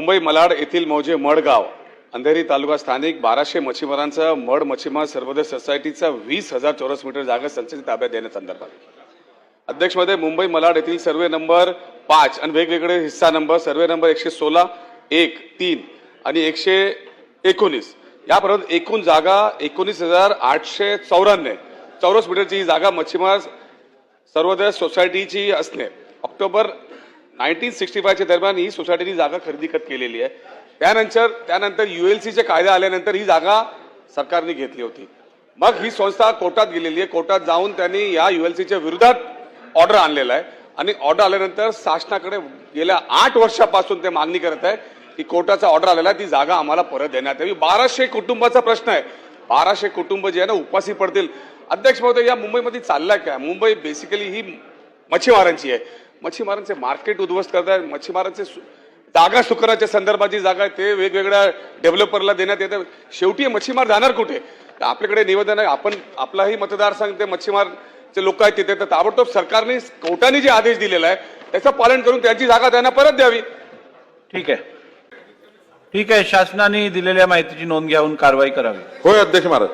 मुंबई मलाड येथील मौजे मडगाव अंधेरी तालुका स्थानिक 1200 मच्छीमारांचा मड मच्छीमार सर्वोदय सोसायटीचा 20,000 चौरस मीटर जागा संस्थेच्या ताब्यात देण्यासंदर्भात अध्यक्ष मध्ये मुंबई मलाड येथील सर्वे नंबर 5 आणि वेगवेगळे हिस्सा नंबर सर्वे नंबर 116, 1, 3 आणि 119 यापर्यंत एकूण जागा 19,894 चौरस मीटरची ही जागा मच्छीमार सर्वोदय सोसायटीची असणे ऑक्टोबर 1965 च्या दरम्यान ही सोसायटीची जागा खरेदी केलेली आहे। त्यानंतर यूएलसीचे कायदे आल्यानंतर ही जागा सरकारने घेतली होती। मग ही संस्था कोर्टात गेलेली आहे। कोर्टात जाऊन त्यांनी या यूएलसीच्या विरोधात ऑर्डर आणलेला आहे आणि ऑर्डर आल्यानंतर शासनाकडे गेल्या 8 वर्षापासून ते मागणी करत आहे की कोर्टाचा ऑर्डर आलेला आहे ती जागा आम्हाला परत देण्यात यावी। 1200 कुटुंबाचा प्रश्न आहे। 1200 कुटुंब जे आहे ना उपासी पडतील। अध्यक्ष महोदय या मुंबईमध्ये चाललाय काय? मुंबई बेसिकली ही मच्छीमारांची आहे। मच्छीमारांचे मार्केट उद्ध्वस्त करताय। मच्छीमारांचे जागा सुकण्याच्या संदर्भाची जागा आहे ते वेगवेगळ्या डेव्हलपरला देण्यात येते। शेवटी मच्छीमार जाणार कुठे? तर आपल्याकडे निवेदन आहे। आपण आपलाही मतदारसंघ ते मच्छीमारचे लोक आहेत तिथे तर ताबडतोब सरकारने कोर्टाने जे आदेश दिलेला आहे त्याचं पालन करून त्यांची जागा त्यांना परत द्यावी। ठीक आहे, शासनाने दिलेल्या माहितीची नोंद घेऊन कारवाई करावी। होय अध्यक्ष महाराज।